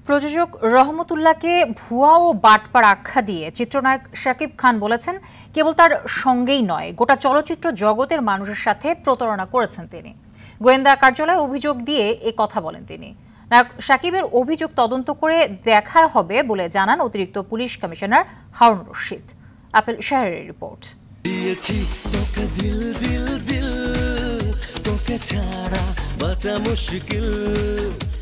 প্রযোজক রহমতুল্লাহকে ভুয়া ও বাটপার আখ্যা দিয়ে চিত্রনায়ক শাকিব খান বলেছেন, কেবল তার সঙ্গেই নয়, গোটা চলচ্চিত্র জগতের মানুষের সাথে প্রতারণা করেছেন তিনি। গোয়েন্দা কার্যালয়ে অভিযোগ দিয়ে এ কথা বলেন তিনি। নায়ক শাকিবের অভিযোগ তদন্ত করে দেখা হবে বলে জানান অতিরিক্ত পুলিশ কমিশনার হারুন রশিদ। আপেল শাহরের রিপোর্ট।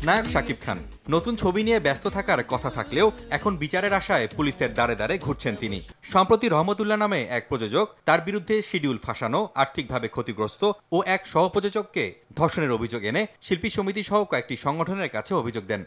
নায়ক শাকিব খান নতুন ছবি নিয়ে ব্যস্ত থাকার কথা থাকলেও এখন বিচারের আশায় পুলিশের দ্বারে দ্বারে ঘুরছেন তিনি। সম্প্রতি রহমতুল্লাহ নামে এক প্রযোজক, তার বিরুদ্ধে শিডিউল ফাঁসানো, আর্থিকভাবে ক্ষতিগ্রস্ত ও এক সহপ্রযোজককে ধর্ষণের অভিযোগ এনে শিল্পী সমিতি সহ কয়েকটি সংগঠনের কাছে অভিযোগ দেন।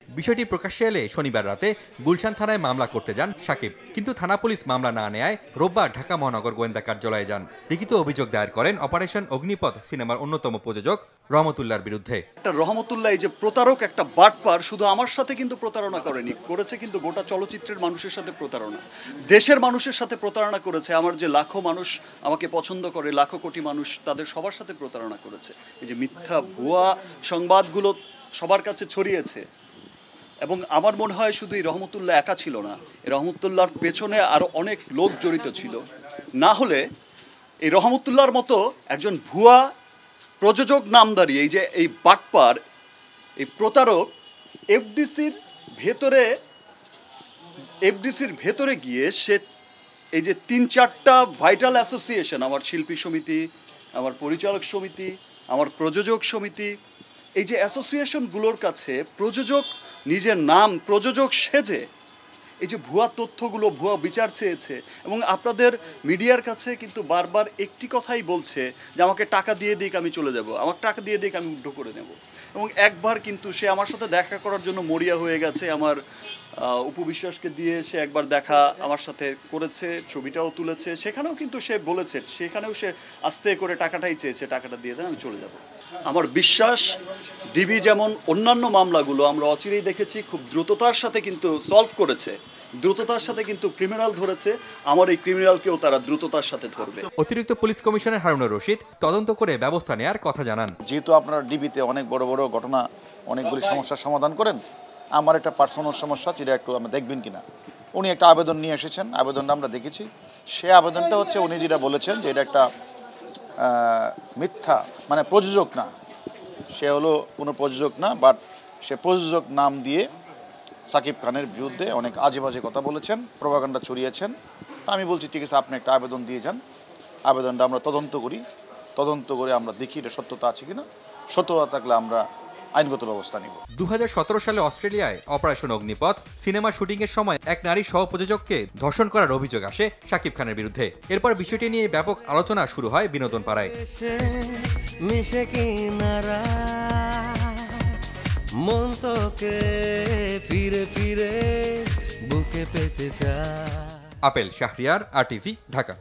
বিষয়টি প্রকাশ্যে এলে শনিবার রাতে গুলশান থানায় মামলা করতে যান শাকিব, কিন্তু থানা পুলিশ মামলা না নেয় রোববার ঢাকা মহানগর গোয়েন্দা কার্যালয়ে যান। লিখিত অভিযোগ দায়ের করেন অপারেশন অগ্নিপথ সিনেমার অন্যতম প্রযোজক রহমতুল্লাহর বিরুদ্ধে। রহমতুল্লাহ এই যে প্রতারক, একটা বাটপার, শুধু আমার সাথে কিন্তু প্রতারণা করেনি, করেছে কিন্তু গোটা চলচ্চিত্রের মানুষের সাথে প্রতারণা, দেশের মানুষের সাথে প্রতারণা করেছে। আমার যে লাখো মানুষ আমাকে পছন্দ করে, লাখো কোটি মানুষ, তাদের সবার সাথে প্রতারণা করেছে। এই যে মিথ্যা ভুয়া সংবাদগুলো সবার কাছে ছড়িয়েছে। এবং আমার মনে হয় শুধু এই রহমতুল্লাহ একা ছিল না, এই রহমতুল্লাহর পেছনে আরও অনেক লোক জড়িত ছিল। না হলে এই রহমতুল্লাহর মতো একজন ভুয়া প্রযোজক নামধারী, এই যে এই বাটপার, এই প্রতারক এফডিসির ভেতরে গিয়ে সে এই যে 3-4টা ভাইটাল অ্যাসোসিয়েশন, আমার শিল্পী সমিতি, আমার পরিচালক সমিতি, আমার প্রযোজক সমিতি, এই যে অ্যাসোসিয়েশনগুলোর কাছে প্রযোজক নিজের নাম প্রযোজক সেজে এই যে ভুয়া তথ্যগুলো, ভুয়া বিচার চেয়েছে। এবং আপনাদের মিডিয়ার কাছে কিন্তু বারবার একটি কথাই বলছে যে আমাকে টাকা দিয়ে দিক, আমি চলে যাব, আমাকে টাকা দিয়ে দিক, আমি উড্ডো করে নেব। এবং একবার কিন্তু সে আমার সাথে দেখা করার জন্য মরিয়া হয়ে গেছে। আমার উপবিশ্বাসকে দিয়ে সে একবার দেখা আমার সাথে করেছে, ছবিটাও তুলেছে। সেখানেও কিন্তু সে বলেছে, সেখানেও সে আস্তে করে টাকাটাই চেয়েছে, টাকাটা দিয়ে দেন, আমি চলে যাব। আমার বিশ্বাস ডিবি যেমন অন্যান্য মামলাগুলো আমরা অচিরেই দেখেছি খুব দ্রুততার সাথে কিন্তু সলভ করেছে, দ্রুততার সাথে কিন্তু ক্রিমিনাল ধরেছে, আমার এই ক্রিমিনালকেও তারা দ্রুততার সাথে ধরবে। অতিরিক্ত পুলিশ কমিশনার হারুন রশিদ তদন্ত করে ব্যবস্থা নেওয়ার কথা জানান। যেহেতু আপনারা ডিবিতে অনেক বড় বড় ঘটনা, অনেকগুলি সমস্যার সমাধান করেন, আমার একটা পার্সোনাল সমস্যা ছিল, একটু আমরা দেখবেন কিনা। উনি একটা আবেদন নিয়ে এসেছেন, আবেদনটা আমরা দেখেছি। সে আবেদনটা হচ্ছে উনি যেটা বলেছেন যে এটা একটা মিথ্যা, মানে প্রযোজক না, সে হলো কোনো প্রযোজক না, বাট সে প্রযোজক নাম দিয়ে শাকিব খানের বিরুদ্ধে অনেক আজে বাজে কথা বলেছেন, প্রোপাগান্ডা ছড়িয়েছেন। তা আমি বলছি ঠিক আছে, আপনি একটা আবেদন দিয়ে যান, আবেদনটা আমরা তদন্ত করি, তদন্ত করে আমরা দেখি এটা সত্যতা আছে কিনা, সত্যতা থাকলে আমরা আইনগত ব্যবস্থা নিব। 2017 সালে অস্ট্রেলিয়ায় অপারেশন অগ্নিপথ সিনেমা শুটিংয়ের সময় এক নারী সহপ্রযোজককে ধর্ষণ করার অভিযোগ আসে শাকিব খানের বিরুদ্ধে। এরপর বিষয়টি নিয়ে ব্যাপক আলোচনা শুরু হয় বিনোদন পাড়ায়। Apple Shahriar, RTV, Dhaka.